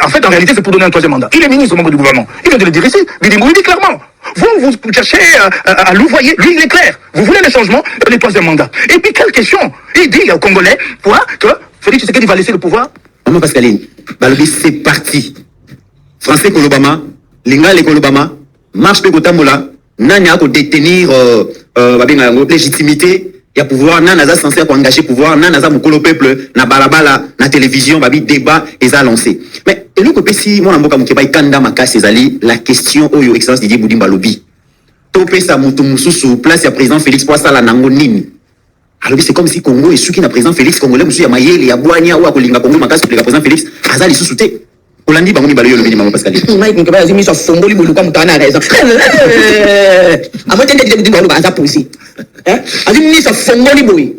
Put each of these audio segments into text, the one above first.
En fait, en réalité, c'est pour donner un troisième mandat. Il est ministre au membre du gouvernement. Il vient de le dire ici. Bidingou, il dit clairement. Vous cherchez à louvoyer. Lui, il est clair. Vous voulez le changement, le troisième mandat. Et puis, quelle question? Il dit aux Congolais, quoi, que Félix Tshisekedi va laisser le pouvoir. Maman Pascaline, Balobi, c'est parti. Français Kolobama, Lingal Kolobama, marche Pekotamola, Nanya ko détenir la légitimité. Il y a pouvoir, Nanaza censé engager pouvoir, Nanaza Mokolo peuple, na balabala, na télévision, babi débat, et ça lancé. Mais, et nous, si mon amboka mokeba kanda maka Césali, la question, oh yo, excellence Didier Boudimba Lobi. Topé sa moutoumousou, place, il y a président Félix Poissa, la nango nini. Alors, c'est comme si Congo est ceux qui n'a président Félix, Congolais, monsieur Yamaye, il y a Boania, ou à Kolinga Congo, Makas, le président Félix, Azali sous-souté. Olandi bango mibalo yo le minimum Pascal. Mike Mukeba azimi so fongoli bulu kwa mutana raison. Amote ndende ndende bulu baza posi. Azimi so fongoli boy.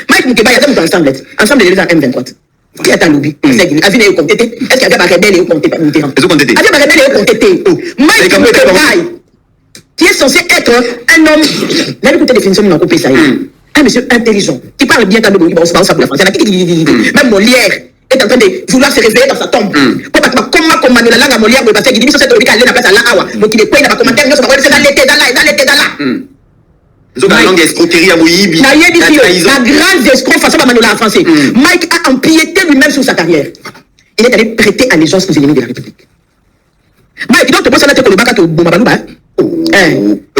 Mike Mukeba ya tamu ensemble les M23. Qui est à l'oubli? Avine yo compté. Est-ce qu'il y a pas rebelle yo compté Mitterrand? Est-ce qu'on compté? Avine pas rebelle yo compté. Mike Mukeba qui est censé être un homme. Là écoutez définition de couper ça. Un monsieur intelligent qui parle bien comme le ça pour la France. Même Molière est en train de vouloir se réveiller dans sa tombe. Comment la langue Molière parce qu'il dit que c'est au aller la place à la awa. Donc il est quoi il a pas commentaire c'est dans l'été dans là. La langue escroquerie à Moïbi. La grande escroc façon de Manola en français. Mike a empiété lui-même sur sa carrière. Il est allé prêter allégeance aux ennemis de la République. Mike donc tu penses à la tête le baka to Bomabalouba. Tu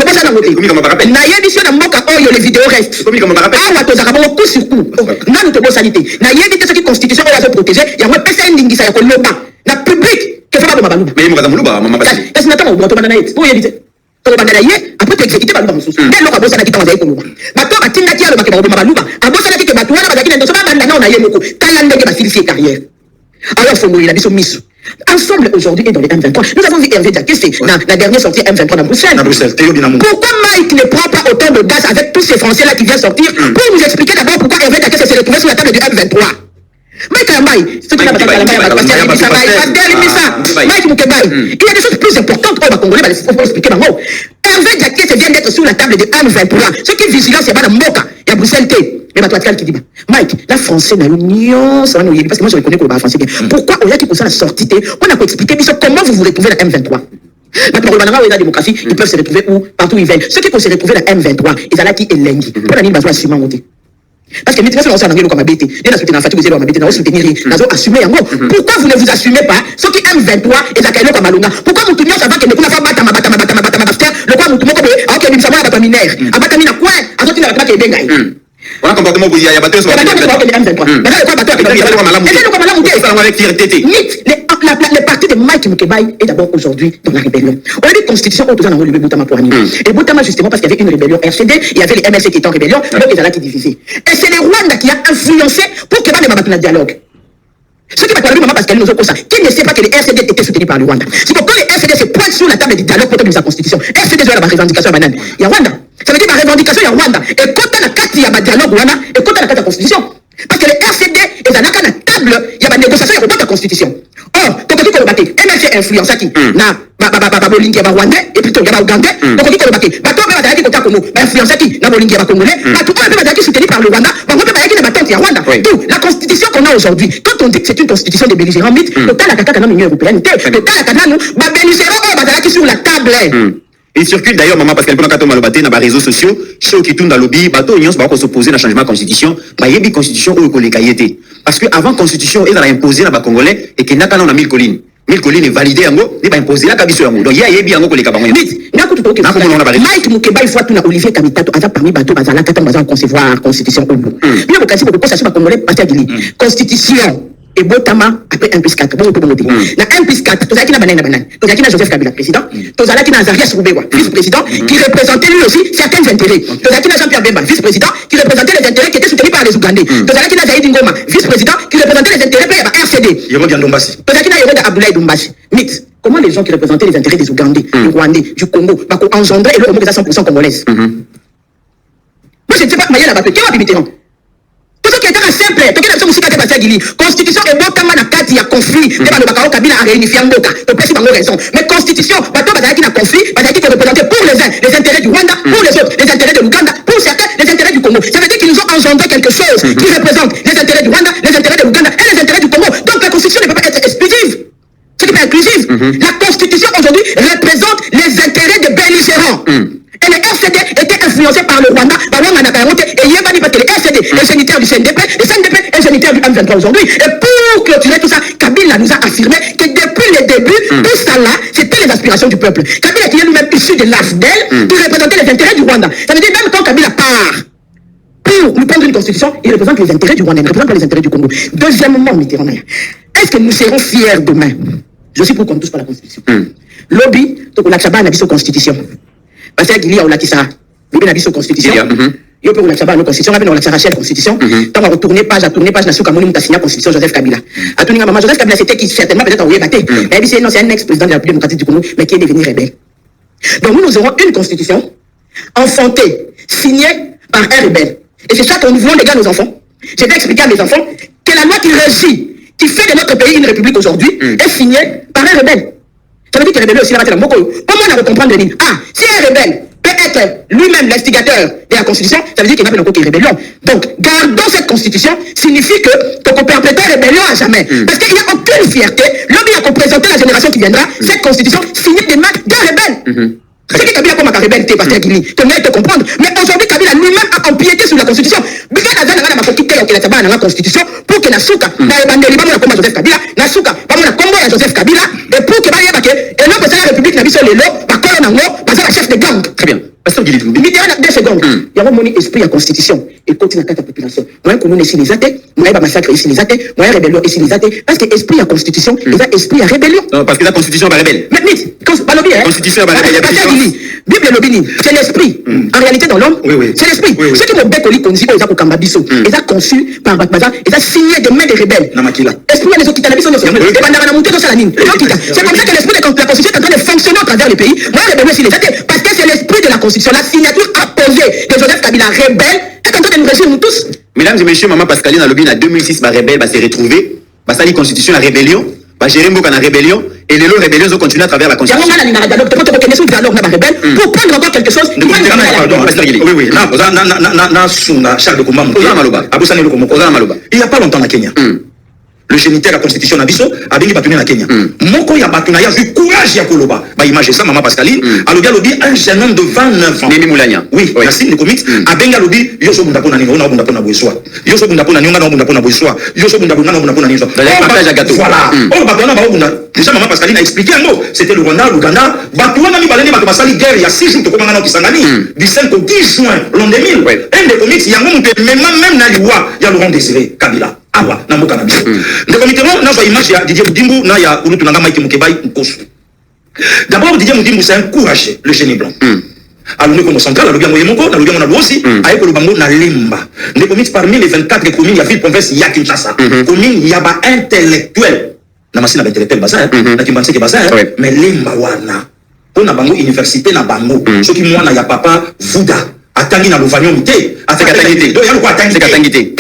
penses à la montée. Nayebi sur la moka oyo les vidéos restent. Ah to zakabo coup sur coup. Non to sanité. Nayebi que ce qui constitution va se protéger, il y a un PCN ndingisa ya koloba. Na public que fa Bomabalouba. Mais mo kazamulouba maman Pascal. Est-ce que nataka moto bananaït. Pour éviter. Après tu exécuter baluba mususu. Dès lors abosana kita wazaye koloba. Bato batinga kia loba ke Bomabalouba. Abosana ki ke bato wana bazaki na ndoso banda na na yemoko. Kala ndenge ba filisier carrière. Alors faut mourir la biso miso. Ensemble aujourd'hui et dans les M23. Nous avons vu Hervé Diakité dans la dernière sortie M23 dans Bruxelles. Pourquoi Mike ne prend pas autant de gaz avec tous ces Français là qui viennent sortir pour nous expliquer d'abord pourquoi Hervé Diakité s'est retrouvé sur la table du M23. Mike ce qui n'a pas Mike Mukebai. Il y a des choses plus importantes pour les Congolais, il faut expliquer d'abord. Hervé Diakité vient d'être sur la table du M23. Ce qui est vigilant, c'est pas la Moka. Il y a Bruxelles T. Mais Batouatkal qui dit, Mike, la français n'a l'union, ça va nous y parce que moi je reconnais que le français. Pourquoi on a qui pour ça la sortie, on a expliqué comment vous vous retrouvez la M23. Maintenant, la démocratie, ils peuvent se retrouver où, partout où ils veulent. Ceux qui peuvent se retrouver la M23, ils ont là qui est lengi. Pour la ligne, ils assumer en parce que maintenant, on s'en comme abété. Il y a soutenir la fatigue, vous avez soutenir, ils ont assumé en gros. Pourquoi vous ne vous assumez pas ceux qui M23 et Zakaïlo comme Aluna? Pourquoi vous tournez ça va que ne peut pas battre le quoi, vous tournez comme ok, nous sommes à la minère. À Batamina quoi? À toi, tu n'as pas que Bengaï. On a comportement pour y aller à bateau sur la le parti de Mike Mukebai est d'abord aujourd'hui dans la rébellion. On a des constitutions autour de le Boutama pour animer. Et Boutama, justement, parce qu'il y avait une rébellion RCD, il y avait les MLC qui étaient en rébellion, donc ils allaient qui divisaient. Et c'est les Rwanda qui a influencé pour qu'il y ait un dialogue. Ce qui va parler maman parce qu'elle nous a ça. Qui ne sait pas que les RCD étaient soutenus par le Rwanda? C'est pourquoi les RCD se pointent sur la table du dialogue contre sa constitution. RCD doit la revendication à banane. Il y a Rwanda. Ça veut dire la revendication, il y a Rwanda. Et quand on a 4, il y a un dialogue Rwanda. Et quand on a 4 la constitution. Parce que les RCD, ils ont la table, il y a une négociation, il y a la constitution. Or, quand on dit qu'on le battait, MLC influence qui na Bolingi et Rwandais, et plutôt il y a Ougandais, donc on dit qu'on le battait. Bateau, même à qui côté Congo, influence qui na Bolingi et Congolais, bateau, même à qui soutenu par le Rwanda, on peut pas qui ne battant, il y a Rwanda. Tout, la constitution qu'on a aujourd'hui, quand on dit que c'est une constitution des belligérants mythes, total la caca dans l'Union européenne, total la caca nous, belligérants, qui sur la table. Il circule d'ailleurs, maman, parce qu'elle peut pas battre dans les réseaux sociaux, chez qui tournent dans le lobby, bateau, ils vont s'opposer à changement de constitution, il y a une constitution où il y a été. Parce que avant constitution, ils ont imposé dans les Congolais et qu'il n'y a pas dans 1000 collines. 1000 collines est validé en gros, il va imposer la cabine sur donc il y a bien encore les cabans. Mike Mukeba, il faut tout Olivier Kamitato, avant parmi bateau, bazala, quand on va concevoir la constitution au bout. Bien, au cas où on peut Congolais, parce qu'il dit constitution. Et Botama, après 1+4, bon, on peut monter. Na 1+4, Tozaki na banane, Tozaki na Joseph Kabila, président. Tozaki na Zarias Roubewa, vice-président, qui représentait lui aussi certains intérêts. Tozaki na Jean-Pierre Bemba, vice-président, qui représentait les intérêts qui étaient soutenus par les Ougandais. Tozaki na Zaïd Ngoma, vice-président, qui représentait les intérêts par la RCD. Yerodia Ndombasi. Tozaki na Yerodia Abdoulaye Ndombasi. Mythe. Comment les gens qui représentaient les intérêts des Ougandais, du Rwandais, du Congo, va engendrer et le homo de 100% congolaise? Moi, je ne sais pas, Maya là-bas, qui va Mitterrand? Tout ce qui était simple, tout ce qui était passé à Gili, constitution et botama na kati ya conflit, te ba bakao kabila a réunifié mboka, to pesi bango raison. Mais constitution, bato bazaki na conflit, bazaki ko représenter pour les uns les intérêts du Rwanda, pour les autres les intérêts de l'Ouganda, pour certains les intérêts du Congo. Ça veut dire qu'ils nous ont engendré quelque chose qui représente les intérêts du Rwanda, les intérêts de l'Ouganda et les intérêts du Congo. Donc la constitution ne peut pas être exclusive. Ce n'est pas inclusif. La constitution aujourd'hui représente les intérêts des belligérants. Et le RCD était influencé par le Rwanda, par Wangana Kayamote, et Yébani parce que le RCD est géniteur du CNDP, le CNDP est géniteur du M23 aujourd'hui. Et pour clôturer tout ça, Kabila nous a affirmé que depuis le début, tout ça là, c'était les aspirations du peuple. Kabila qui est lui-même issu de l'AFDEL, qui représentait les intérêts du Rwanda. Ça veut dire même quand Kabila part pour nous prendre une constitution, il représente les intérêts du Rwanda, il ne représente pas les intérêts du Congo. Deuxièmement, Mitterrand, est-ce que nous serons fiers demain? Je suis pour qu'on touche pas la constitution. Lobby, donc on a la constitution. Parce qu'il y a Olakisa, il y a la constitution. Il y a la constitution, il y a la constitution. Quand on retourne page à tourner page, on a signé la constitution Joseph Kabila. À tourner maman Joseph Kabila, c'était qui certainement peut-être envoyé battre. Mais c'est un ex-président de la République démocratique du Congo, mais qui est devenu rebelle. Donc nous aurons une constitution enfantée, signée par un rebelle. Et c'est ça que nous voulons léguer à nos enfants. Je vais expliquer à mes enfants que la loi qui régit, qui fait de notre pays une république aujourd'hui, est signée par un rebelle. Ça veut dire que le rebelle aussi la comment on a comprendre les lignes? Ah, si un rebelle peut être lui-même l'instigateur de la constitution, ça veut dire qu'il n'y a pas encore de rébellion. Donc, gardons cette constitution signifie que tu peux perpétuer la rébellion à jamais. Parce qu'il n'y a aucune fierté. L'homme qui a représenté la génération qui viendra, cette constitution signée des mains d'un rebelle. C'est que Kabila comme un rebelle, parce qu'il a dit, tu te comprendre. Mais aujourd'hui, Kabila lui-même a empiété sur la constitution. Bien que la constitution pour que Nasuka, Joseph Kabila, Nasuka, Joseph Kabila, et pour que et non, parce que la République n'a pas sur les lots, parce que la chef de gang. Très bien. Pasteur Gili, Mitterrand a 2 secondes. Il y a un esprit à constitution et continue à la population. Moi, comme on est civilisé, moi, je massacre est civilisé, moi, rébellion est civilisé, parce que esprit à constitution, il y a esprit à rébellion. Non, parce que la constitution va rebelle. Mais, constitution va rebelle. Bible lobini, c'est l'esprit. En réalité, dans l'homme, c'est l'esprit. Ce qui me bec au lit, qu'on dit, ils ont Kambabiso, ils ont conçu par Batmaza, ils ont signé des mains des rebelles. Esprit à les autres qui t'ont c'est comme ça que l'esprit de la constitution est en train de fonctionner à travers le pays. Moi, rébellion, c'est les athées, parce que c'est l'esprit de la constitution, la signature apposée de Joseph Kabila rebelle, est en train de nous régir, nous tous. Mesdames et messieurs, maman Pascaline a lobby en 2006, ma rebelle va se retrouver, va salir constitution la rébellion, va gérer Mboka la rébellion, et les lots rébellions ont continué à travers la constitution. Pour prendre encore quelque chose, il n'y a pas longtemps na Kenya. Le géniteur de la constitution na biso a bien battu na Kenya. Moko ya batuna ya vu courage ya koloba. Ba image ça maman Pascaline, a lobby un jeune homme de 29 ans. Nemi Moulania. Oui, merci les comics. A benga lobby yo so bunda pona ningo na bunda pona boissoir. Yo so bunda pona ningo na bunda pona boissoir. Yo so bunda pona ningo. Partage à gâteau. Voilà. Oh batuna ba bunda. Déjà maman Pascaline a expliqué un mot. C'était le Rwanda, l'Ouganda. Batuna mi baleni bato basali guerre il y a 6 jours to komanga na Kisangani. Du 5 au 10 juin l'an 2000. Un des comics yango même na liwa ya Laurent Désiré Kabila. Awa na mboka na biso ndeko Mitterrand na zo image ya Didier Moudimbu na ya ulutu nanga Mike Mukebai Nkosu. D'abord Didier Moudimbu c'est un courageux, le génie blanc. Alors nous comme central alors bien moyemoko na lobia na aussi aye ko lobango na lemba ndeko mit parmi les 24 communes ya ville province ya Kinshasa commune ya ba intellectuel na masina ba intellectuel bazin na kimbanse ke bazin mais lemba wana on a bango université na bango soki mwana ya papa Vuda atangi na lovanyo mité atangi te do ya ko atangi te